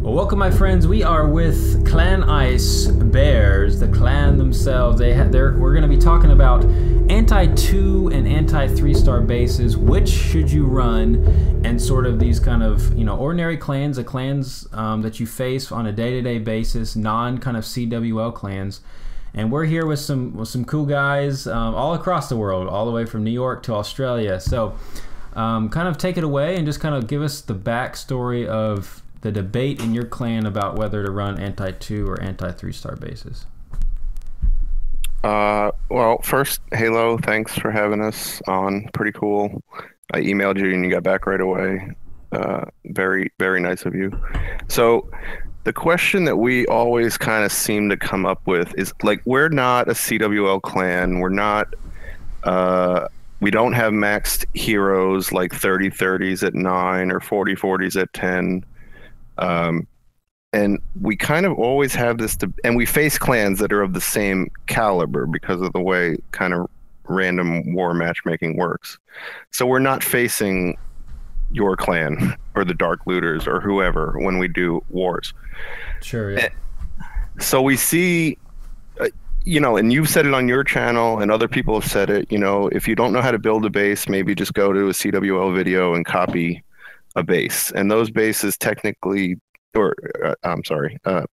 Well, welcome, my friends. We are with Clan Ice Bears, the clan themselves. We're going to be talking about anti-2 and anti-3-star bases. Which should you run, and sort of these kind of ordinary clans, the clans that you face on a day-to-day basis, non kind of CWL clans. And we're here with some cool guys all across the world, all the way from New York to Australia. So, kind of take it away and just kind of give us the backstory of the debate in your clan about whether to run anti-2 or anti-3-star bases. Well, first, Halo, thanks for having us on. Pretty cool. I emailed you and you got back right away. Very, very nice of you. So the question that we always kind of seem to come up with is, like, we're not a CWL clan. We're not, we don't have maxed heroes like 30-30s at 9 or 40-40s at 10. And we kind of always have this, and we face clans that are of the same caliber because of the way kind of random war matchmaking works. So we're not facing your clan or the Dark Looters or whoever when we do wars. Sure, yeah. So we see, and you've said it on your channel and other people have said it, if you don't know how to build a base, maybe just go to a CWL video and copy a base. And those bases technically,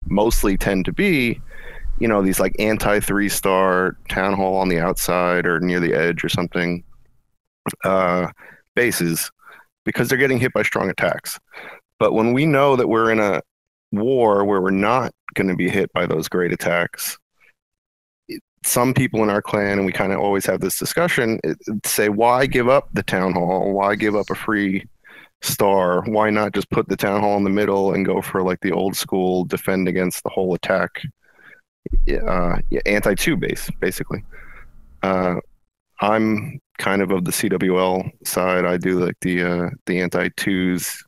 mostly tend to be, these like anti-3-star town hall on the outside or near the edge or something bases, because they're getting hit by strong attacks. But when we know that we're in a war where we're not going to be hit by those great attacks, some people in our clan, and we kind of always have this discussion, say, why give up the town hall? Why give up a free star? Why not just put the town hall in the middle and go for like the old school defend against the whole attack anti-2 base, basically. I'm kind of the CWL side. I do like the anti-2s.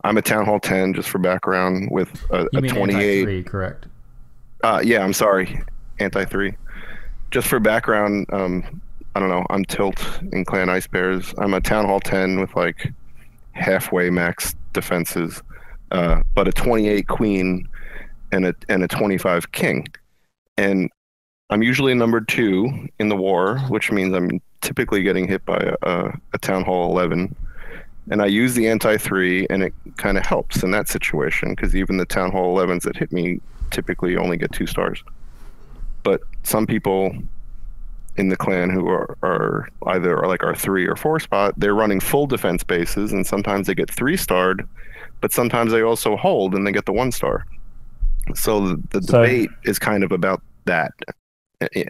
I'm a town hall 10, just for background, with a 28. Anti-3, correct? Yeah, I'm sorry, anti-3. Just for background, I don't know, I'm Tilt in Clan Ice Bears. I'm a town hall 10 with like halfway max defenses, but a 28 queen and a 25 king. And I'm usually number 2 in the war, which means I'm typically getting hit by a town hall 11. And I use the anti-3, and it kind of helps in that situation, because even the town hall 11s that hit me typically only get 2 stars. But some people in the clan who are either like our 3 or 4 spot, they're running full defense bases, and sometimes they get 3-starred, but sometimes they also hold and they get the 1-star. So the debate is kind of about that,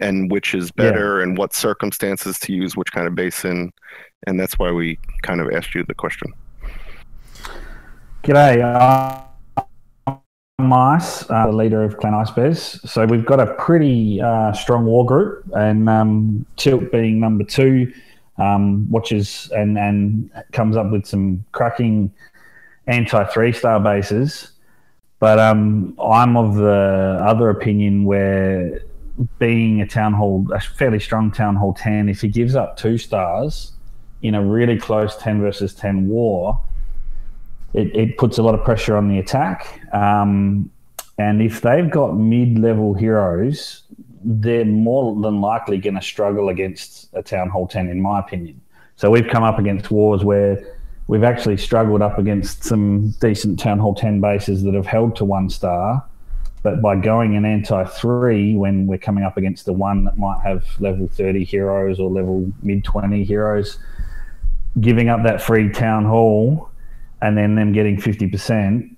and which is better, and what circumstances to use which kind of base in, and that's why we kind of asked you the question. G'day. I'm Ice, the leader of Clan Ice Bears. So we've got a pretty strong war group, and Tilt being number 2, watches and comes up with some cracking anti-3-star bases. But I'm of the other opinion where, being a fairly strong town hall 10, if he gives up 2 stars in a really close 10 versus 10 war, it puts a lot of pressure on the attack. And if they've got mid-level heroes, they're more than likely going to struggle against a town hall 10, in my opinion. So we've come up against wars where we've actually struggled up against some decent town hall 10 bases that have held to 1 star. But by going an anti-3, when we're coming up against the one that might have level 30 heroes or level mid-20 heroes, giving up that free town hall and then them getting 50%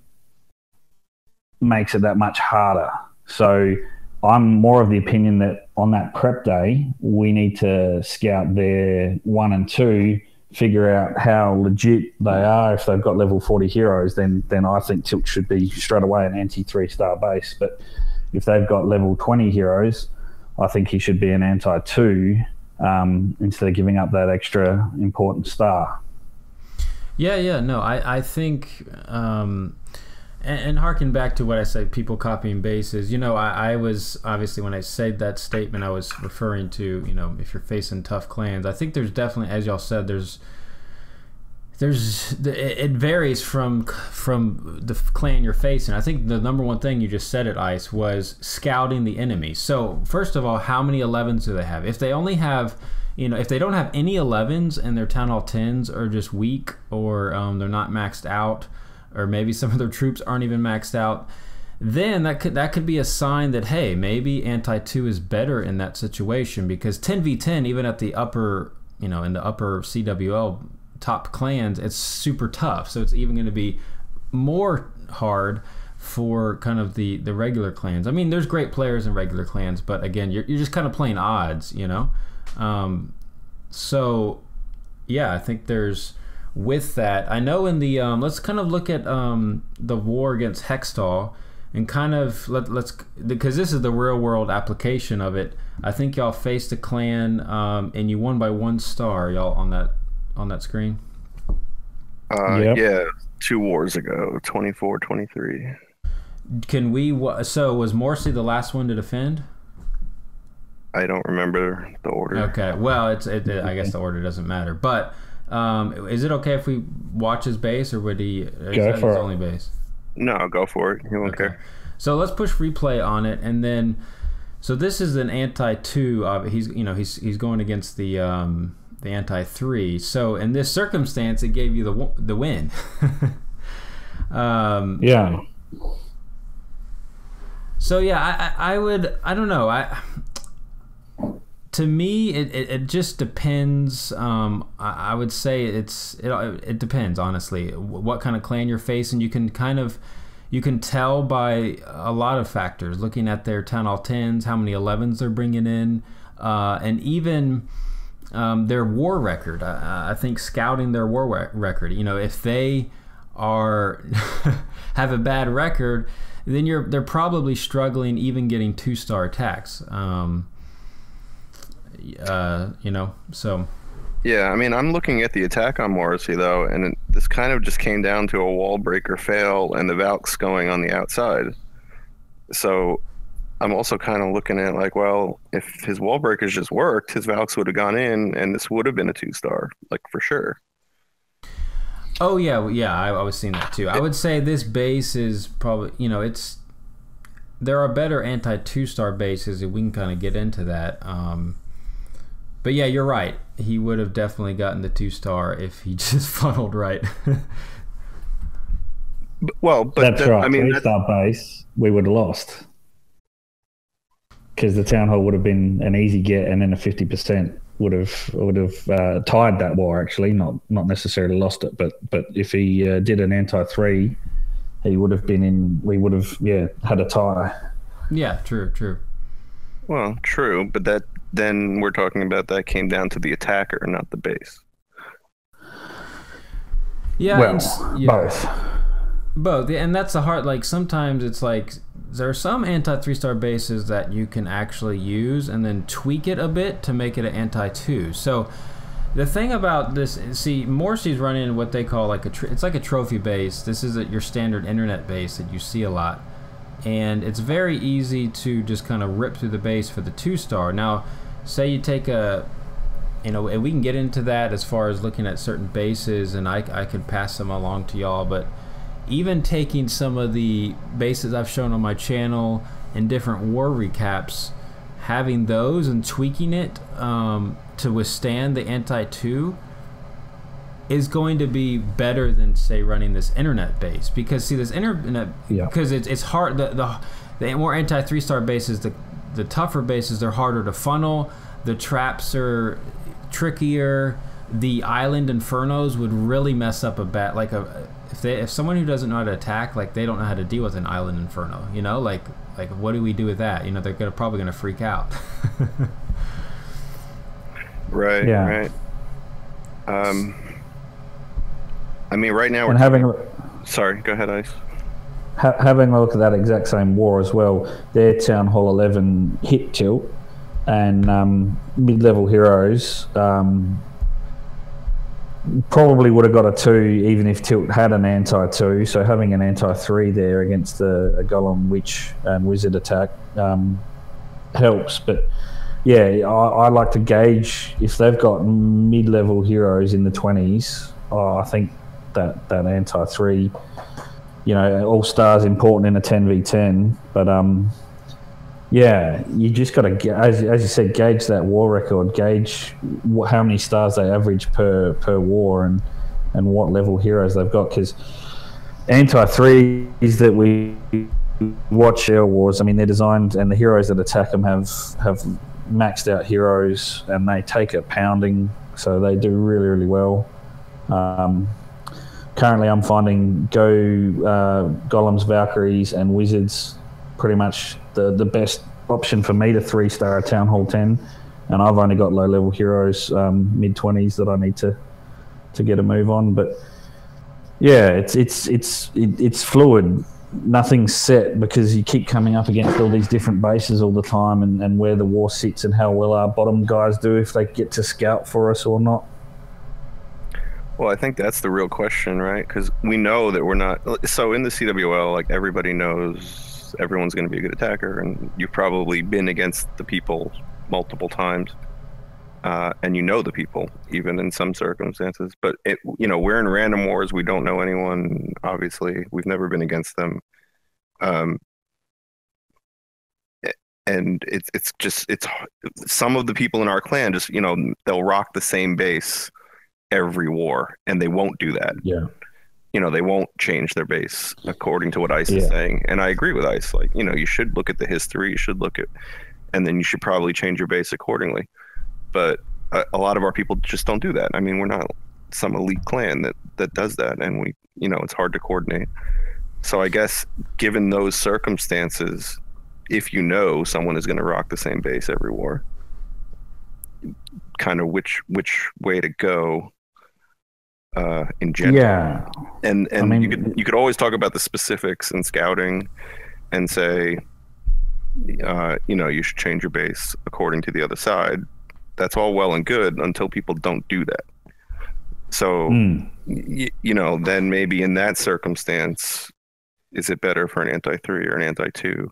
makes it that much harder. So I'm more of the opinion that on that prep day, we need to scout their 1 and 2, figure out how legit they are. If they've got level 40 heroes, then I think Tilt should be straight away an anti-3-star base. But if they've got level 20 heroes, I think he should be an anti-2 instead of giving up that extra important star. I think, and harken back to what I said, people copying bases. I was, obviously, when I said that statement, I was referring to, if you're facing tough clans. I think there's definitely, as y'all said, there's it varies from the clan you're facing. I think the number one thing you just said at Ice was scouting the enemy. So first of all, how many 11s do they have? If they only have, if they don't have any 11s and their Town Hall 10s are just weak, or they're not maxed out, or maybe some of their troops aren't even maxed out, then that could be a sign that, hey, maybe anti-2 is better in that situation, because 10v10, even at the upper, in the upper CWL top clans, it's super tough. So it's even going to be more hard for kind of the regular clans. I mean, there's great players in regular clans, but again, you're just kind of playing odds, so yeah, I think there's, with that, I know in the let's kind of look at the war against Hextall, and kind of let's, because this is the real world application of it. I think y'all faced a clan and you won by 1 star, y'all, on that screen. Yep. Yeah, 2 wars ago, 24-23. Can we? So was Morsi the last one to defend? I don't remember the order. Okay, well, I guess the order doesn't matter. But is it okay if we watch his base, or would he? Go for his it. only base? No, go for it. He won't care. So let's push replay on it, and then. So this is an anti-2. He's going against the anti-3. So in this circumstance, it gave you the win. Yeah. So yeah, I don't know. To me, it just depends. I would say it depends, honestly, what kind of clan you're facing. You can tell by a lot of factors, looking at their Town Hall 10s, how many 11s they're bringing in, and even their war record. I think scouting their war record. If they are have a bad record, then they're probably struggling even getting 2-star attacks. So. Yeah, I mean, I'm looking at the attack on Morrissey, though, and this kind of just came down to a wall breaker fail and the Valks going on the outside. So I'm also kind of looking at, like, well, if his wall breakers just worked, his Valks would have gone in, and this would have been a 2-star, like, for sure. Oh, yeah, I was seeing that, too. I would say this base is probably, there are better anti-2-star bases, and we can kind of get into that. But yeah, you're right. He would have definitely gotten the 2-star if he just funneled right. But that's right. I mean, 3-star base, we would have lost, because the Town Hall would have been an easy get, and then a 50% would have tied that war. Actually, not necessarily lost it, but if he did an anti-3, he would have been in. We would have had a tie. Yeah, true. Well, true, but then we're talking about that came down to the attacker, not the base. Yeah, both. Both, and that's the hard. Like, sometimes it's like there are some anti-3-star bases that you can actually use and then tweak it a bit to make it an anti-2. So the thing about this, see, Morsi's running what they call like it's like a trophy base. This is your standard internet base that you see a lot, and it's very easy to just kind of rip through the base for the 2-star. Now, say you take and we can get into that as far as looking at certain bases, and I could pass them along to y'all, but even taking some of the bases I've shown on my channel in different war recaps, having those and tweaking it to withstand the anti-2 is going to be better than, say, running this internet base. Because, see, this internet, because it's hard, the more anti-3-star bases, the tougher bases, they're harder to funnel, the traps are trickier, the island infernos would really mess up a bat, like if someone who doesn't know how to attack, like, they don't know how to deal with an island inferno, like what do we do with that? They're probably gonna freak out. Right. Yeah. Right. I mean, right now sorry, go ahead, Ice. Having a look at that exact same war as well, their Town Hall 11 hit tilt and mid-level heroes probably would have got a 2 even if tilt had an anti-2. So having an anti-3 there against a Golem Witch and Wizard attack helps. But yeah, I like to gauge if they've got mid-level heroes in the 20s I think that anti 3, you know, all stars important in a 10v10, but yeah, you just got to, as you said, gauge that war record, gauge how many stars they average per war, and what level heroes they've got, because anti-3s that we watch air wars, I mean, they're designed, and the heroes that attack them have maxed out heroes, and they take a pounding, so they do really, really well. Currently, I'm finding golems, Valkyries, and wizards pretty much the best option for me to 3-star a Town Hall 10, and I've only got low-level heroes, mid-20s, that I need to get a move on. But yeah, it's fluid. Nothing's set, because you keep coming up against all these different bases all the time, and where the war sits and how well our bottom guys do, if they get to scout for us or not. Well, I think that's the real question, right? Because we know that we're not. So in the CWL, like, everybody knows everyone's going to be a good attacker, and you've probably been against the people multiple times, and you know the people, even in some circumstances. But we're in random wars. We don't know anyone. Obviously, we've never been against them, and it's some of the people in our clan just they'll rock the same base every war, and they won't do that. Yeah. They won't change their base according to what Ice is saying. And I agree with Ice. Like, you should look at the history, you should look at, and then you should probably change your base accordingly. But a lot of our people just don't do that. I mean, we're not some elite clan that does that, and it's hard to coordinate. So I guess given those circumstances, if someone is going to rock the same base every war, kind of which way to go in general. Yeah. And I mean, you could always talk about the specifics in scouting and say, you should change your base according to the other side. That's all well and good until people don't do that. So, then maybe in that circumstance, is it better for an anti-3 or an anti-2?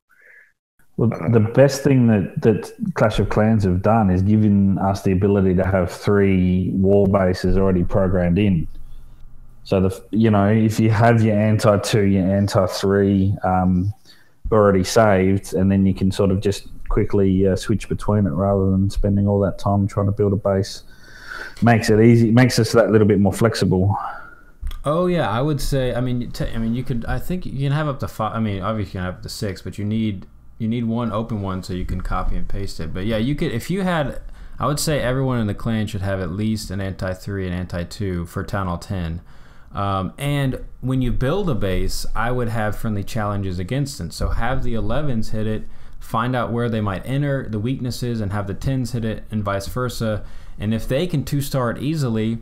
Well, the best thing that Clash of Clans have done is given us the ability to have 3 war bases already programmed in. So if you have your anti-2, your anti-3 already saved, and then you can sort of just quickly switch between it rather than spending all that time trying to build a base. Makes it easy. Makes us that little bit more flexible. Oh yeah, I would say. I mean, you could. I think you can have up to 5. I mean, obviously you can have up to 6, but you need one open one so you can copy and paste it. But yeah, you could, if you had, I would say everyone in the clan should have at least an anti-3 and anti-2 for Town Hall 10. And when you build a base, I would have friendly challenges against it. So have the 11s hit it, find out where they might enter, the weaknesses, and have the 10s hit it, and vice versa. And if they can 2-star it easily,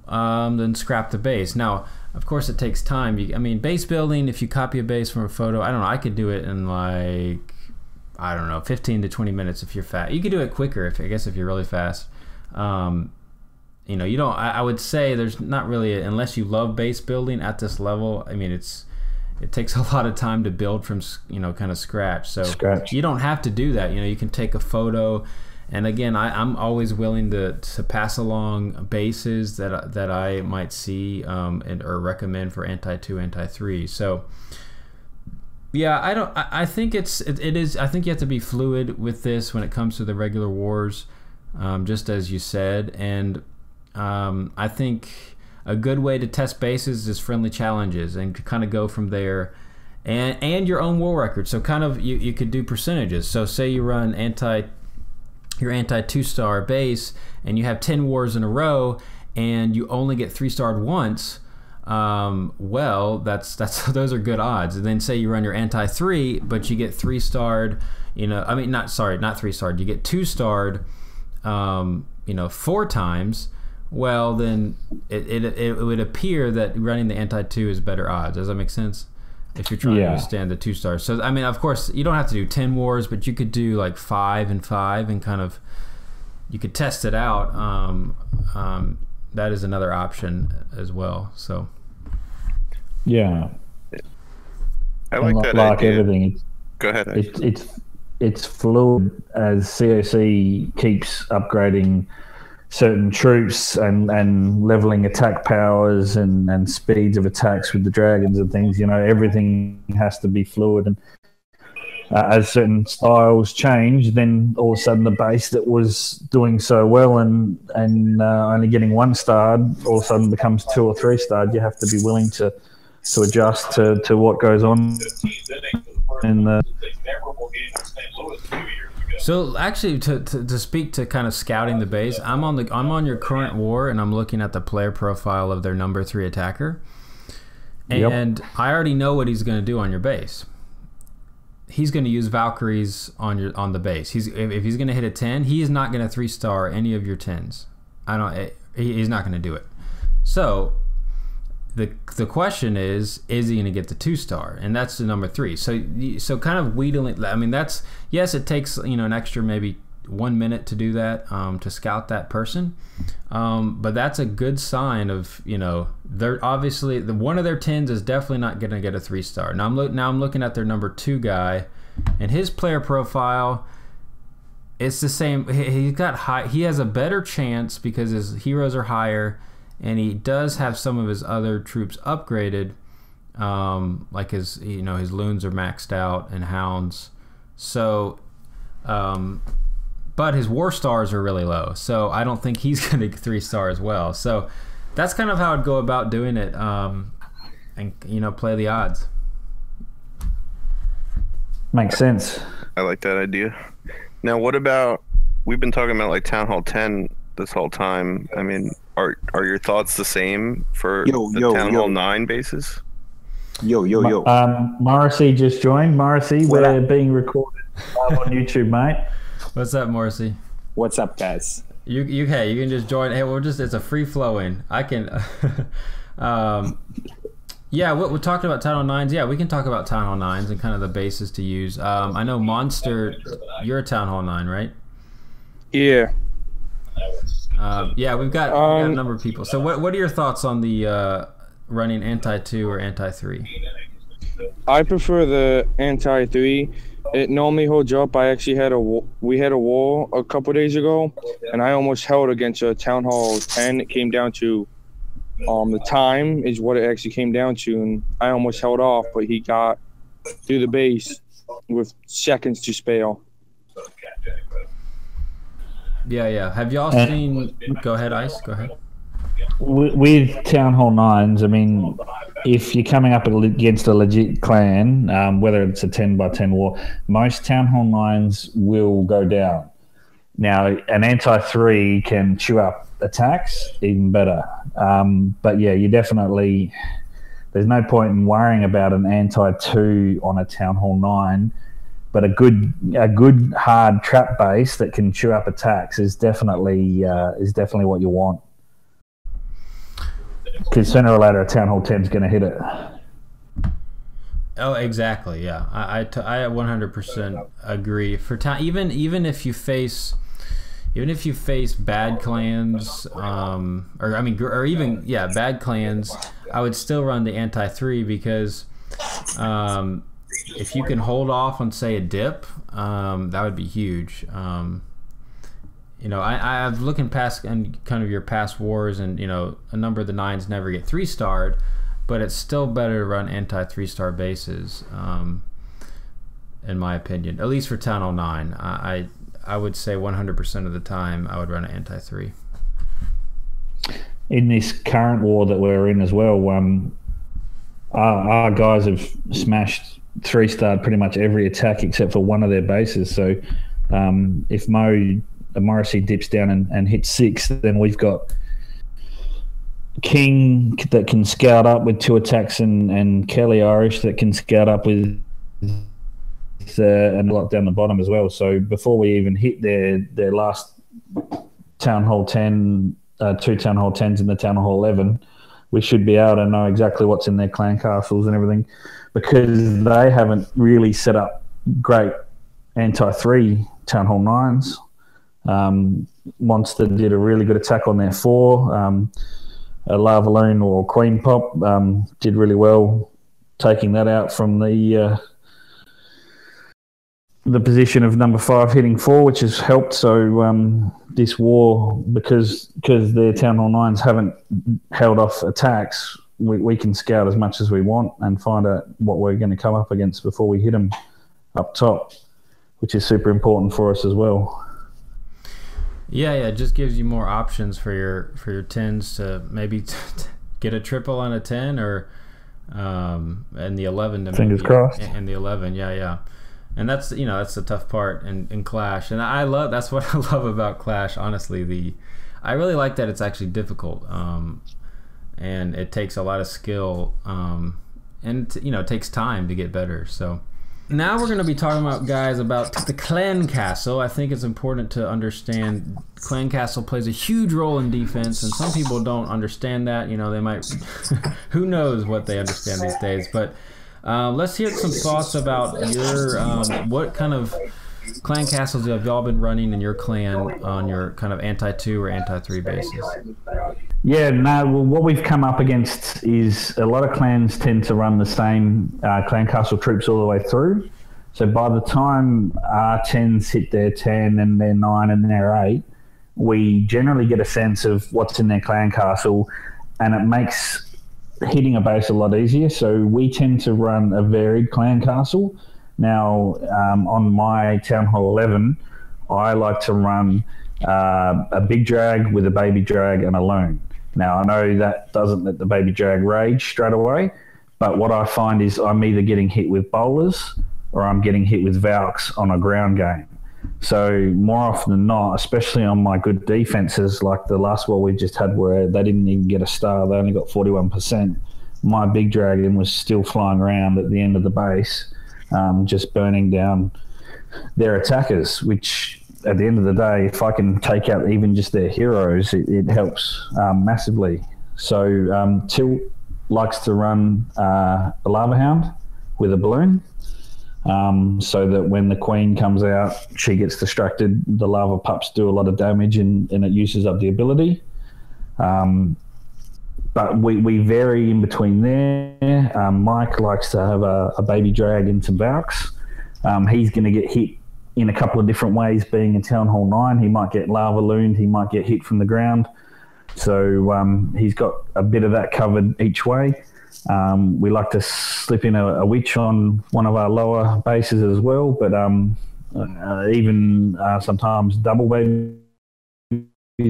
then scrap the base. Now, of course, it takes time. I mean, base building, if you copy a base from a photo, I don't know, I could do it in like, I don't know, 15 to 20 minutes if you're fast. You could do it quicker, if you're really fast. You don't, I would say there's not really, unless you love base building at this level, I mean, it takes a lot of time to build from, kind of scratch. So you don't have to do that. You can take a photo. And again, I'm always willing to pass along bases that I might see or recommend for anti-2, anti-3. So yeah, I think it is. I think you have to be fluid with this when it comes to the regular wars, just as you said. And I think a good way to test bases is friendly challenges and kind of go from there. And your own war record. So kind of you could do percentages. So say you run your anti-2-star base and you have 10 wars in a row and you only get 3-starred once, well, that's those are good odds. And then say you run your anti-3 but you get 3-starred, not 3-starred, you get 2-starred 4 times, well, then it would appear that running the anti-2 is better odds. Does that make sense? If you're trying to understand the 2-stars. So, I mean, of course, you don't have to do 10 wars, but you could do like 5 and 5 and kind of, you could test it out. That is another option as well. So, yeah. I like that like idea. Everything. Go ahead. It's fluid as COC keeps upgrading certain troops and leveling attack powers and speeds of attacks with the dragons and things. Everything has to be fluid. And as certain styles change, then all of a sudden the base that was doing so well and only getting 1 star all of a sudden becomes 2 or 3 starred. You have to be willing to adjust to what goes on in the. So actually, to speak to kind of scouting the base, I'm on your current war, and I'm looking at the player profile of their number 3 attacker, and I already know what he's going to do on your base. He's going to use Valkyries on the base. If he's going to hit a 10, he is not going to 3-star any of your 10s. He's not going to do it. So the question is he going to get the 2-star? And that's the number 3. So kind of wheedling. I mean, that's, yes, it takes an extra maybe 1 minute to do that, to scout that person, but that's a good sign of they're obviously one of their 10s is definitely not going to get a 3-star. Now I'm looking at their number 2 guy, and his player profile. It's the same. He has a better chance because his heroes are higher. And he does have some of his other troops upgraded, like his loons are maxed out and hounds. So, but his war stars are really low. So I don't think he's going to 3-star as well. So that's kind of how I'd go about doing it, and play the odds. Makes sense. I like that idea. Now, what about? We've been talking about like Town Hall 10 this whole time. I mean, are your thoughts the same for the Town Hall 9 bases? Morrissey just joined. Morrissey, we're being recorded live on YouTube, mate. What's up, Morrissey? What's up, guys? You can just join. Hey, it's a free flowing. I can. Yeah, we're talking about Town Hall 9s. Yeah, we can talk about Town Hall 9s and kind of the bases to use. I know Monster, you're a Town Hall 9, right? Yeah. Yeah, we've got a number of people. So what are your thoughts on the running anti-2 or anti-3? I prefer the anti-3. It normally holds up. I actually we had a war a couple days ago, and I almost held against a Town Hall 10. It came down to the time is what it actually came down to, and I almost held off, but he got through the base with seconds to spare. Yeah. Have y'all seen? Go ahead, Ice. Go ahead. With Town Hall 9s, I mean, if you're coming up against a legit clan, whether it's a 10 by 10 war, most Town Hall 9s will go down. Now, an anti-3 can chew up attacks even better. But yeah, you definitely, there's no point in worrying about an anti-2 on a Town Hall 9. But a good hard trap base that can chew up attacks is definitely what you want. Because sooner or later, a Town Hall 10 is going to hit it. Oh, exactly. Yeah, I 100% agree. For even if you face bad clans, bad clans, I would still run the anti-3 because. If you can hold off on, say, a dip, that would be huge. I've looking past and kind of your past wars, and a number of the 9s never get 3-starred, but it's still better to run anti-3-star bases, in my opinion. At least for Town Hall 9, I would say 100% of the time I would run an anti-3. In this current war that we're in as well, our guys have smashed 3-starred pretty much every attack except for one of their bases. So if Morrissey dips down and hits 6, then we've got King that can scout up with 2 attacks and Kelly Irish that can scout up with and a lot down the bottom as well. So before we even hit their last Town Hall 10, 2 Town Hall 10s in the Town Hall 11, we should be able to know exactly what's in their clan castles and everything, because they haven't really set up great anti-3 Town Hall 9s. Monster did a really good attack on their 4. A Lava Loon or Queen Pop did really well taking that out from the the position of number 5 hitting 4, which has helped. So this war, because their Town Hall 9s haven't held off attacks, we can scout as much as we want and find out what we're going to come up against before we hit them up top, which is super important for us as well. Yeah, it just gives you more options for your 10s to maybe get a triple on a 10 or and the 11 to fingers crossed. And the 11, yeah. And that's that's the tough part in Clash, and that's what I love about Clash. Honestly, I really like that it's actually difficult, and it takes a lot of skill, and it takes time to get better. So now we're going to be talking about the Clan Castle. I think it's important to understand Clan Castle plays a huge role in defense, and some people don't understand that. They might who knows what they understand these days, but. Let's hear some thoughts about your what kind of clan castles have y'all been running in your clan on your kind of anti-2 or anti-3 bases? Yeah, what we've come up against is a lot of clans tend to run the same clan castle troops all the way through. So by the time our 10s hit their 10 and their 9 and their 8, we generally get a sense of what's in their clan castle, and it makes hitting a base a lot easier. So we tend to run a varied clan castle. Now, on my Town Hall 11, I like to run a big drag with a baby drag and a lone. Now, I know that doesn't let the baby drag rage straight away, but what I find is I'm either getting hit with bowlers or I'm getting hit with Valks on a ground game. So more often than not, especially on my good defenses, like the last war we just had where they didn't even get a star, they only got 41%, my big dragon was still flying around at the end of the base, just burning down their attackers, which at the end of the day, if I can take out even just their heroes, it helps massively. So Tilt likes to run a lava hound with a balloon. So that when the queen comes out, she gets distracted. The lava pups do a lot of damage and it uses up the ability. But we vary in between there. Mike likes to have a baby drag and some Valks. He's going to get hit in a couple of different ways. Being a Town Hall 9, he might get lava looned, he might get hit from the ground. So he's got a bit of that covered each way. We like to slip in a witch on one of our lower bases as well, but even sometimes double baby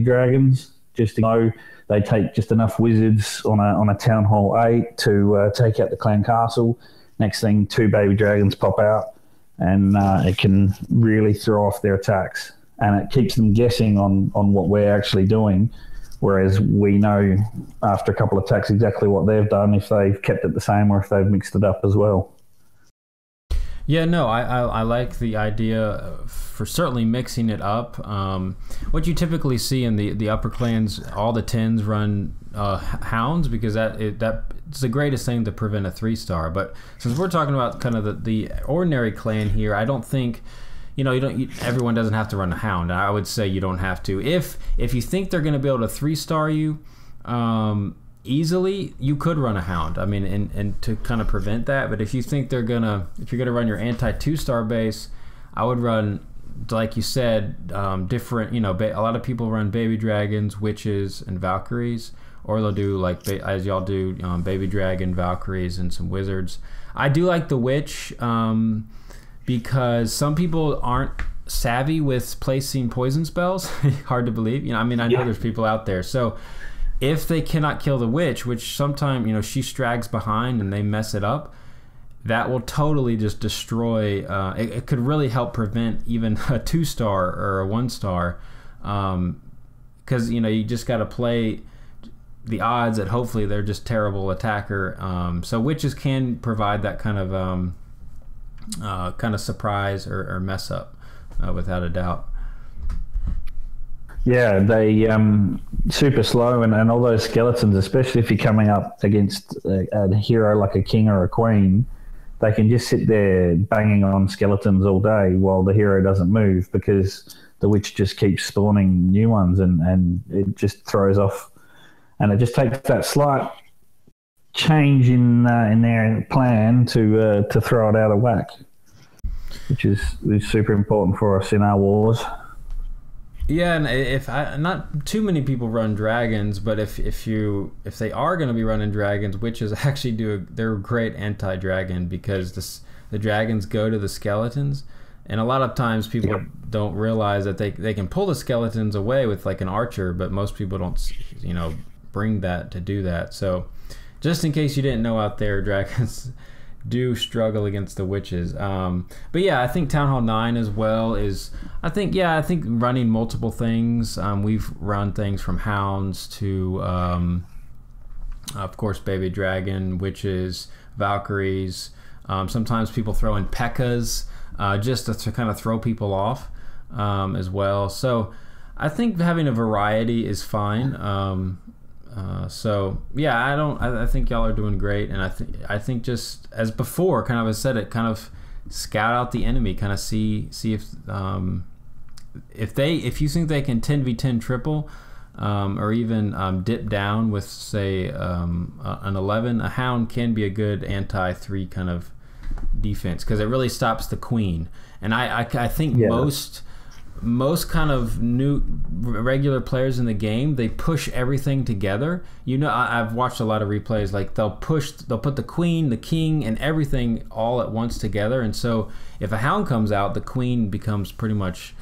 dragons, just to know they take just enough wizards on a Town Hall 8 to take out the clan castle. Next thing, 2 baby dragons pop out, and it can really throw off their attacks, and it keeps them guessing on what we're actually doing. Whereas we know after a couple of attacks exactly what they've done, if they've kept it the same or if they've mixed it up as well. Yeah, no, I like the idea for certainly mixing it up. What you typically see in the upper clans, all the 10s run hounds, because it's the greatest thing to prevent a 3-star. But since we're talking about kind of the ordinary clan here, I don't think... everyone doesn't have to run a hound. I would say you don't have to. If you think they're going to be able to 3-star you easily, you could run a hound. I mean, and to kind of prevent that. But if you think if you're gonna run your anti-2-star base, I would run, like you said, different. A lot of people run baby dragons, witches, and Valkyries, or they'll do as y'all do, baby dragon, Valkyries, and some wizards. I do like the witch. Because some people aren't savvy with placing poison spells. Hard to believe. I know there's people out there. So if they cannot kill the witch, which sometimes, she strags behind and they mess it up, that will totally just destroy. It could really help prevent even a 2-star or a 1-star. Because, you just got to play the odds that hopefully they're just terrible attacker. So witches can provide that kind of surprise or mess up, without a doubt. Yeah, they super slow, and all those skeletons, especially if you're coming up against a hero like a king or a queen, they can just sit there banging on skeletons all day while the hero doesn't move, because the witch just keeps spawning new ones, and it just throws off, and it just takes that slight change in their plan to throw it out of whack. which is super important for us in our wars. Yeah, and not too many people run dragons, but if they are going to be running dragons, witches actually they're a great anti-dragon, because the dragons go to the skeletons, and a lot of times people don't realize that they can pull the skeletons away with like an archer, but most people don't bring that to do that. So just in case you didn't know out there, dragons do struggle against the witches. But yeah, I think Town Hall 9 as well is, I think running multiple things. We've run things from hounds to, of course, baby dragon, witches, valkyries. Sometimes people throw in P.E.K.K.A.s just to kind of throw people off as well. So I think having a variety is fine. So yeah, I think y'all are doing great, and I think just as before, kind of as said it, kind of scout out the enemy, kind of see if you think they can 10v10 triple, or even dip down with say an 11, a hound can be a good anti-3 kind of defense, because it really stops the queen. And I think most kind of new regular players in the game, they push everything together. I've watched a lot of replays, like they'll put the queen, the king, and everything all at once together, and so if a hound comes out, the queen becomes pretty much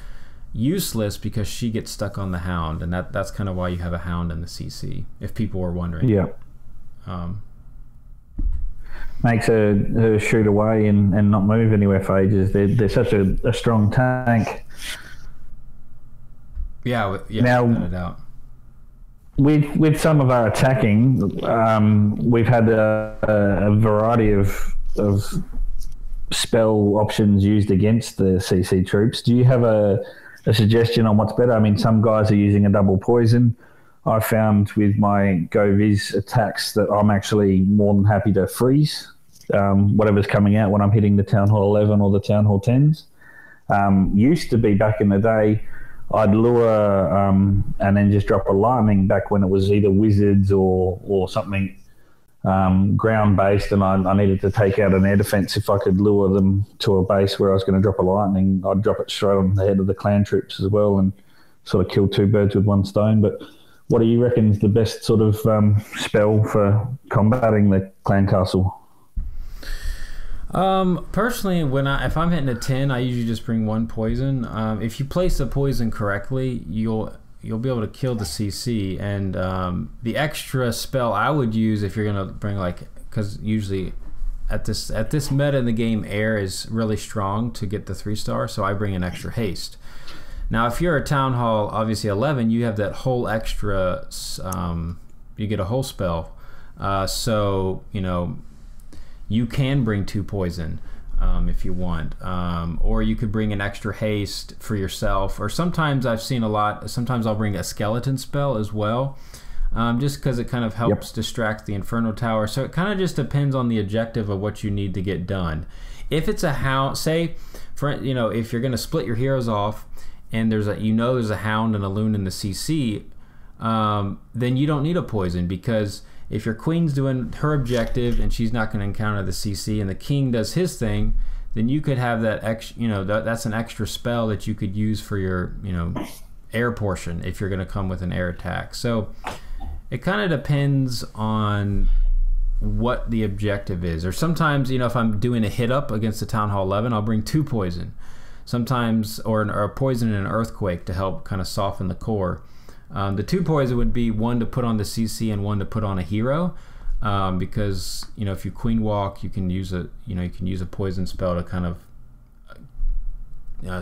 useless because she gets stuck on the hound, and that's kind of why you have a hound in the CC, if people were wondering. Makes her shoot away and not move anywhere for ages. They're such a strong tank. Yeah, now, without a doubt. With some of our attacking, we've had a variety of spell options used against the CC troops. Do you have a suggestion on what's better? I mean, some guys are using a double poison. I found with my Go Viz attacks that I'm actually more than happy to freeze whatever's coming out when I'm hitting the Town Hall 11 or the Town Hall 10s. Used to be back in the day, I'd lure and then just drop a lightning back when it was either wizards or something ground-based, and I needed to take out an air defense. If I could lure them to a base where I was going to drop a lightning, I'd drop it straight on the head of the clan troops as well and sort of kill two birds with one stone. But what do you reckon is the best sort of spell for combating the clan castle? Personally, if I'm hitting a 10, I usually just bring one poison. If you place the poison correctly, you'll be able to kill the CC. And the extra spell I would use if you're gonna bring, because usually at this meta in the game, air is really strong to get the 3-star, so I bring an extra haste. Now, if you're a Town Hall, obviously 11, you have that whole extra. You get a whole spell, so you can bring 2 poison if you want, or you could bring an extra haste for yourself, or sometimes I've seen sometimes I'll bring a skeleton spell as well, just because it kind of helps distract the Inferno Tower. So it kind of just depends on the objective of what you need to get done. If it's a hound, say, if you're going to split your heroes off and there's a hound and a loon in the CC, then you don't need a poison, because if your queen's doing her objective and she's not going to encounter the CC, and the king does his thing, then you could have that that's an extra spell that you could use for your air portion if you're going to come with an air attack. So it kind of depends on what the objective is. Or sometimes, if I'm doing a hit up against the Town Hall 11, I'll bring 2 poison. Sometimes, or a poison and an earthquake to help kind of soften the core. The 2 poison would be 1 to put on the CC and 1 to put on a hero, because if you queen walk, you can use a poison spell to kind of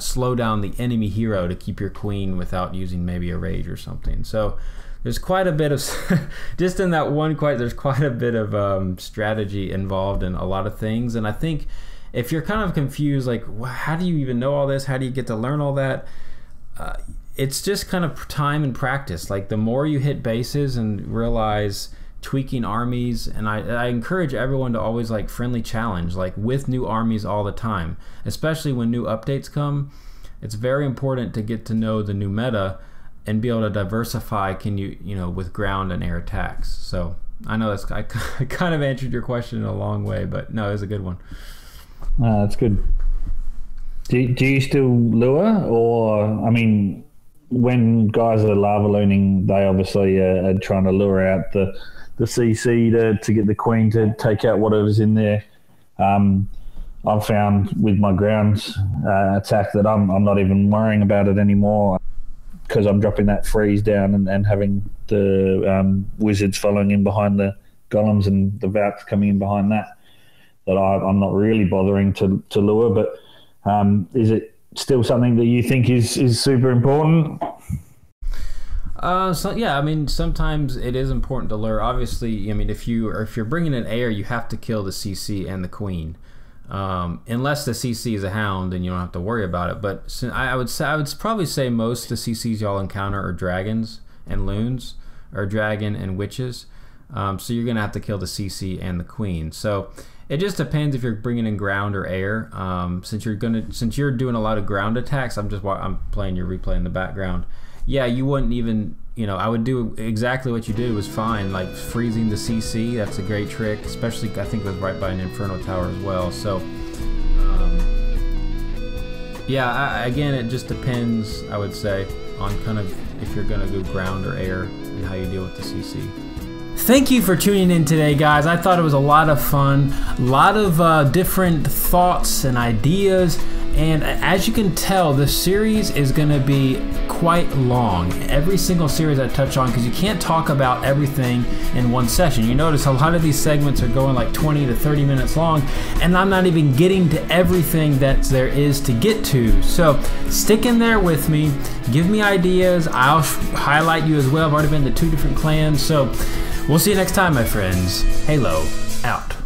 slow down the enemy hero to keep your queen without using maybe a rage or something. So there's quite a bit of just in that one quite. There's quite a bit of strategy involved in a lot of things, and I think if you're kind of confused, like how do you even know all this? How do you get to learn all that? It's just kind of time and practice. Like the more you hit bases and realize tweaking armies, and I encourage everyone to always friendly challenge, with new armies all the time, especially when new updates come. It's very important to get to know the new meta and be able to diversify with ground and air attacks. So I know I kind of answered your question in a long way, but no, it was a good one. That's good. Do you still lure, or I mean, when guys are lava looning, they obviously are trying to lure out the CC to get the queen to take out whatever's in there. I've found with my grounds attack that I'm not even worrying about it anymore, because I'm dropping that freeze down and having the wizards following in behind the golems and the vouts coming in behind that I'm not really bothering to lure. But is it still something that you think is super important? So yeah, I mean, sometimes it is important to lure. Obviously, I mean, if you're bringing an air, you have to kill the CC and the queen. Unless the CC is a hound, then you don't have to worry about it. But I would probably say most of the CCs y'all encounter are dragons and loons, or dragon and witches. So you're gonna have to kill the CC and the queen. So it just depends if you're bringing in ground or air. Since you're doing a lot of ground attacks, I'm playing your replay in the background. Yeah, you wouldn't even, I would do exactly what you did was fine, like freezing the CC. That's a great trick, especially I think it was right by an Inferno Tower as well. So, yeah, again, it just depends, I would say, on kind of if you're gonna go ground or air and how you deal with the CC. Thank you for tuning in today, guys. I thought it was a lot of fun, a lot of different thoughts and ideas. And as you can tell, the series is going to be quite long. Every single series I touch on, because you can't talk about everything in one session. You notice a lot of these segments are going like 20 to 30 minutes long, and I'm not even getting to everything that there is to get to. So stick in there with me. Give me ideas. I'll highlight you as well. I've already been to 2 different clans. So we'll see you next time, my friends. Halo out.